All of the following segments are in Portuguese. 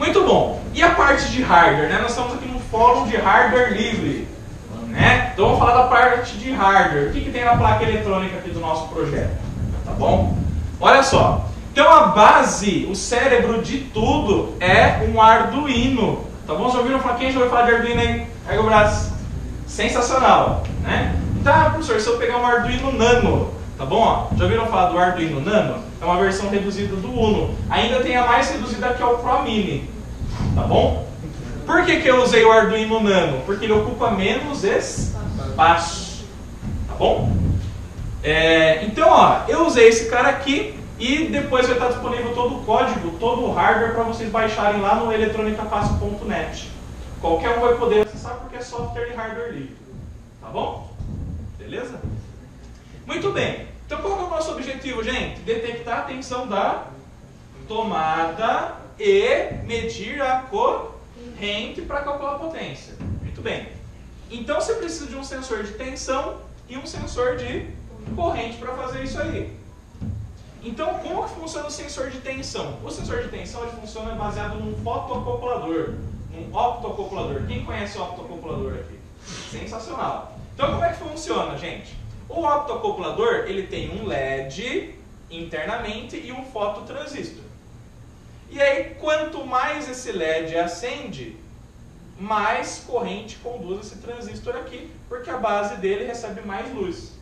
Muito bom. E a parte de hardware, né? Nós estamos aqui no fórum de hardware livre, né? Então vamos falar da parte de hardware. O que tem na placa eletrônica aqui do nosso projeto? Tá bom? Olha só. Então a base, o cérebro de tudo é um Arduino. Tá bom? Já ouviram falar? Quem já ouviu falar de Arduino aí? Pega o braço. Sensacional, né? Tá, professor, se eu pegar um Arduino Nano, tá bom? Ó, já ouviram falar do Arduino Nano? É uma versão reduzida do Uno. Ainda tem a mais reduzida que é o Pro Mini. Tá bom? Por que eu usei o Arduino Nano? Porque ele ocupa menos espaço. Tá bom? Então, ó, eu usei esse cara aqui e depois vai estar disponível todo o código, todo o hardware para vocês baixarem lá no eletronicafácil.net. Qualquer um vai poder acessar porque é software e hardware livre. Tá bom? Beleza? Muito bem. Então qual que é o nosso objetivo, gente? Detectar a tensão da tomada e medir a corrente para calcular a potência. Muito bem. Então você precisa de um sensor de tensão e um sensor de corrente para fazer isso aí. Então como que funciona o sensor de tensão? O sensor de tensão ele funciona baseado num fotoacoplador, num optoacoplador. Quem conhece o optoacoplador aqui? Sensacional. Então como é que funciona, gente? O optoacoplador ele tem um LED internamente e um fototransistor. E aí, quanto mais esse LED acende, mais corrente conduz esse transistor aqui, porque a base dele recebe mais luz.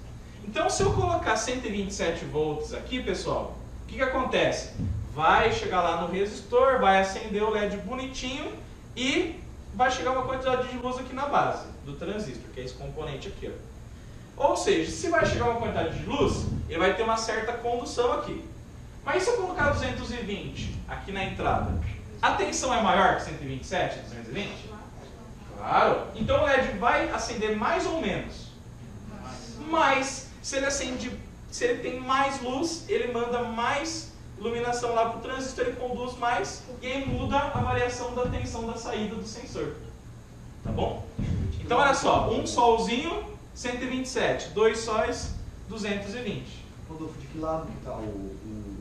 Então, se eu colocar 127 volts aqui, pessoal, o que acontece? Vai chegar lá no resistor, vai acender o LED bonitinho e vai chegar uma quantidade de luz aqui na base do transistor, que é esse componente aqui, ó. Ou seja, se vai chegar uma quantidade de luz, ele vai ter uma certa condução aqui. Mas se eu colocar 220 aqui na entrada, a tensão é maior que 127, 220? Claro. Então o LED vai acender mais ou menos. Mas se ele tem mais luz, ele manda mais iluminação lá para o transistor, ele conduz mais e aí muda a variação da tensão da saída do sensor. Tá bom? Então olha só, um solzinho 127, dois sóis 220. Rodolfo, de que lado que está o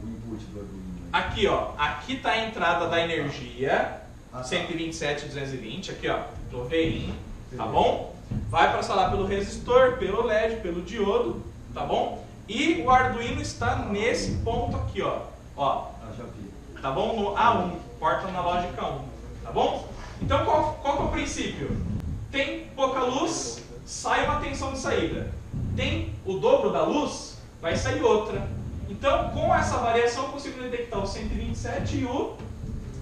input do Arduino? Aqui, ó, aqui está a entrada da energia, 127, 220, aqui, ó, no VIN, tá bom? Vai passar lá pelo resistor, pelo LED, pelo diodo, tá bom? E o Arduino está nesse ponto aqui, ó, já vi. Tá bom? No A1, porta analógica 1, tá bom? Então qual que é o princípio? Tem pouca luz, sai uma tensão de saída. Tem o dobro da luz, vai sair outra. Então, com essa variação, eu consigo detectar o 127 e o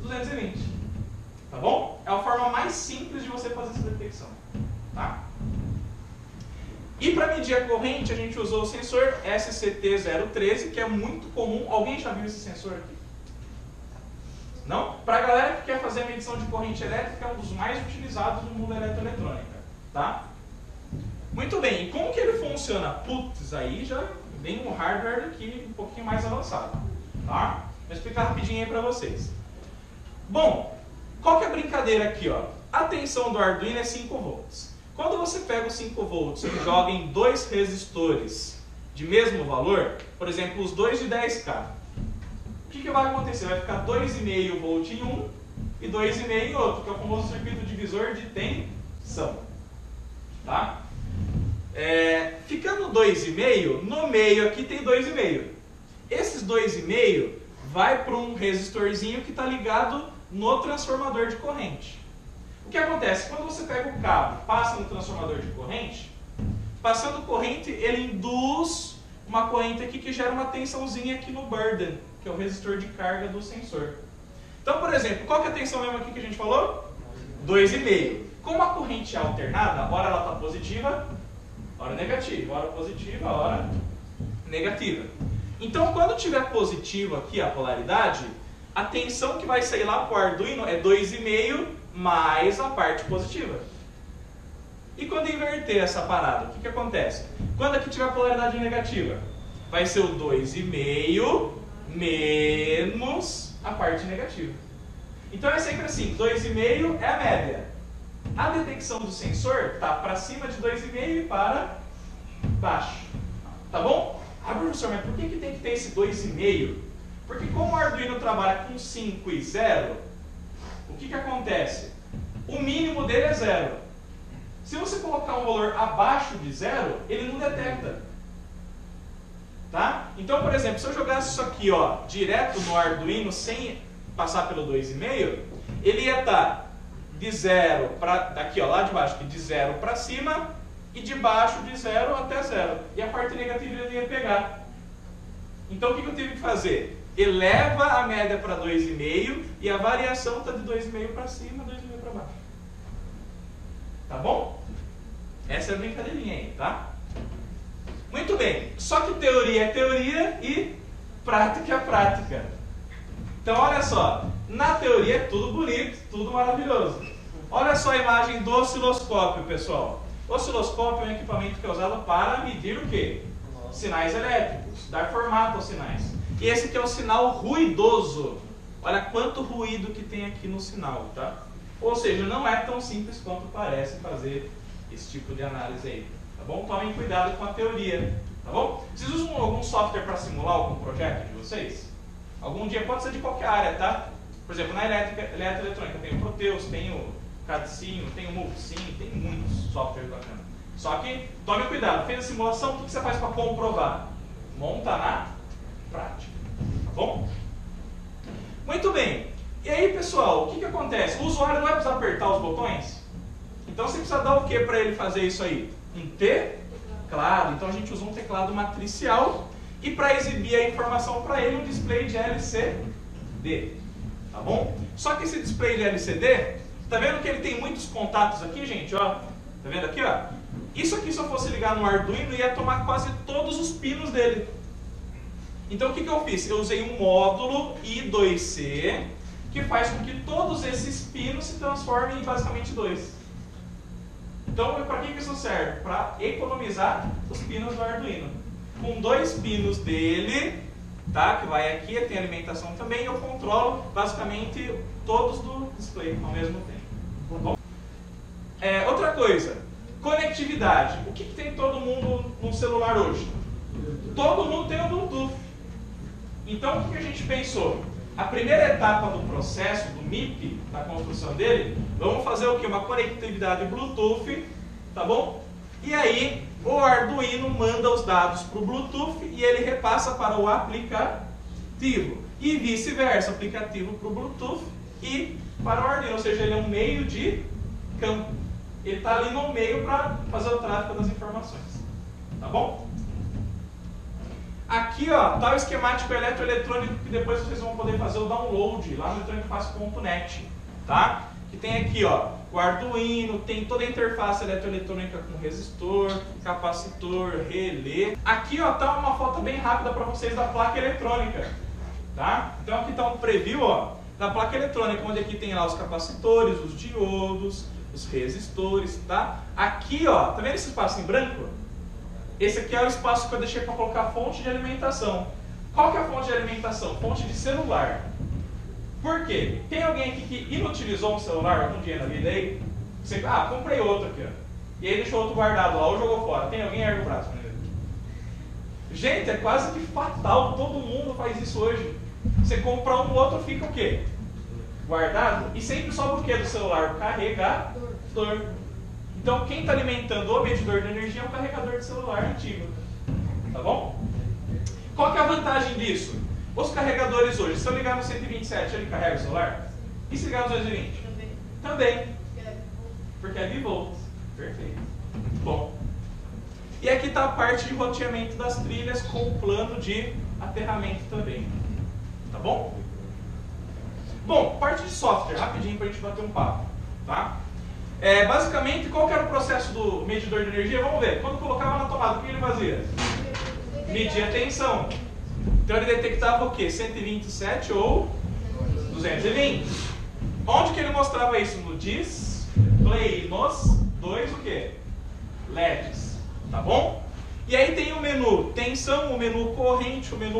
220. Tá bom? É a forma mais simples de você fazer essa detecção. Tá? E para medir a corrente, a gente usou o sensor SCT013, que é muito comum. Alguém já viu esse sensor aqui? Não? Para a galera que quer fazer a medição de corrente elétrica, é um dos mais utilizados no mundo eletroeletrônica. Tá? Muito bem, e como que ele funciona? Putz, aí já vem um hardware aqui um pouquinho mais avançado. Tá? Vou explicar rapidinho aí para vocês. Bom, qual que é a brincadeira aqui? Ó? A tensão do Arduino é 5 volts. Quando você pega os 5 volts e joga em dois resistores de mesmo valor, por exemplo, os dois de 10K, o que vai acontecer? Vai ficar 2,5 volt em um e 2,5 em outro, que é o famoso circuito divisor de tensão. Tá? Ficando 2,5, no meio aqui tem 2,5. Esses 2,5 vai para um resistorzinho que está ligado no transformador de corrente. O que acontece? Quando você pega o cabo, passa no transformador de corrente, passando corrente, ele induz uma corrente aqui que gera uma tensãozinha aqui no burden, que é o resistor de carga do sensor. Então, por exemplo, qual que é a tensão mesmo aqui que a gente falou? 2,5. Como a corrente é alternada, hora ela está positiva, hora negativa, hora positiva, hora negativa. Então, quando tiver positivo aqui a polaridade, a tensão que vai sair lá para o Arduino é 2,5 mais a parte positiva. E quando inverter essa parada, o que acontece? Quando aqui tiver a polaridade negativa, vai ser o 2,5 menos a parte negativa. Então é sempre assim, 2,5 é a média. A detecção do sensor está para cima de 2,5 e para baixo. Tá bom? Ah, professor, mas por que tem que ter esse 2,5? Porque como o Arduino trabalha com 5 e 0, o que acontece? O mínimo dele é 0. Se você colocar um valor abaixo de 0, ele não detecta. Tá? Então, por exemplo, se eu jogasse isso aqui, ó, direto no Arduino, sem passar pelo 2,5, ele ia estar de 0 para, aqui ó, lá de baixo, de 0 para cima, e de baixo de 0 até 0. E a parte negativa ele ia pegar. Então o que eu tive que fazer? Eleva a média para 2,5 e a variação está de 2,5 para cima, 2,5 para baixo. Tá bom? Essa é a brincadeirinha aí, tá? Muito bem. Só que teoria é teoria e prática é prática. Então olha só, na teoria é tudo bonito, tudo maravilhoso. Olha só a imagem do osciloscópio, pessoal. O osciloscópio é um equipamento que é usado para medir o quê? Sinais elétricos, dar formato aos sinais. E esse aqui é o sinal ruidoso. Olha quanto ruído que tem aqui no sinal, tá? Ou seja, não é tão simples quanto parece fazer esse tipo de análise aí, tá bom? Tomem cuidado com a teoria, tá bom? Vocês usam algum software para simular algum projeto de vocês? Algum dia pode ser de qualquer área, tá? Por exemplo, na eletroeletrônica tem o Proteus, tem o CADSIM, tem o Multisim, tem muitos softwares bacanas. Só que tome cuidado, fez a simulação, tudo que você faz para comprovar? Monta na prática, tá bom? Muito bem. E aí, pessoal, o que acontece? O usuário não vai precisar apertar os botões? Então você precisa dar o que para ele fazer isso aí? Um teclado. Então a gente usa um teclado matricial e para exibir a informação para ele, um display de LCD. Tá bom? Só que esse display de LCD, tá vendo que ele tem muitos contatos aqui, gente? Ó, tá vendo aqui, ó? Isso aqui, se eu fosse ligar no Arduino, ia tomar quase todos os pinos dele. Então o que eu fiz? Eu usei um módulo I2C que faz com que todos esses pinos se transformem em basicamente 2. Então, para que isso serve? Para economizar os pinos do Arduino. Com 2 pinos dele, tá? Que vai aqui, tem alimentação também, eu controlo basicamente todos do display ao mesmo tempo. Tá bom? Outra coisa, conectividade. O que tem todo mundo no celular hoje? Todo mundo tem o Bluetooth. Então, o que a gente pensou? A primeira etapa do processo, do MIP, da construção dele, vamos fazer o quê? Uma conectividade Bluetooth, tá bom? E aí, o Arduino manda os dados para o Bluetooth e ele repassa para o aplicativo. E vice-versa, aplicativo para o Bluetooth e para o Arduino, ou seja, ele é um meio de campo. Ele está ali no meio para fazer o tráfego das informações, tá bom? Aqui, ó, tá o esquemático eletroeletrônico que depois vocês vão poder fazer o download lá no eletronicofácil.net, tá? Que tem aqui, ó, o Arduino, tem toda a interface eletroeletrônica com resistor, capacitor, relé. Aqui, ó, tá uma foto bem rápida para vocês da placa eletrônica, tá? Então aqui tá um preview, ó, da placa eletrônica, onde aqui tem lá os capacitores, os diodos, os resistores, tá? Aqui, ó, tá vendo esse espaço em branco? Esse aqui é o espaço que eu deixei para colocar a fonte de alimentação. Qual que é a fonte de alimentação? Fonte de celular. Por quê? Tem alguém aqui que inutilizou um celular algum dia na vida aí? Você, comprei outro aqui, ó. E aí deixou outro guardado lá ou jogou fora. Tem alguém? Erga o braço. Gente, é quase que fatal. Todo mundo faz isso hoje. Você compra um, o outro fica o quê? Guardado. E sempre sobra o quê do celular? O carregador. Então, quem está alimentando o medidor de energia é um carregador de celular antigo. Tá bom? Qual que é a vantagem disso? Os carregadores hoje, se eu ligar no 127, ele carrega o celular? E se ligar no 220? Também. Porque é bivolts. Perfeito. Bom. E aqui está a parte de roteamento das trilhas com o plano de aterramento também. Tá bom? Bom, parte de software, rapidinho para a gente bater um papo. Tá? Basicamente, qual que era o processo do medidor de energia? Vamos ver. Quando colocava na tomada, o que ele fazia? Media a tensão. Então ele detectava o quê? 127 ou 220. Onde que ele mostrava isso? No display. Nos 2 o quê? LEDs. Tá bom? E aí tem o menu tensão, o menu corrente, o menu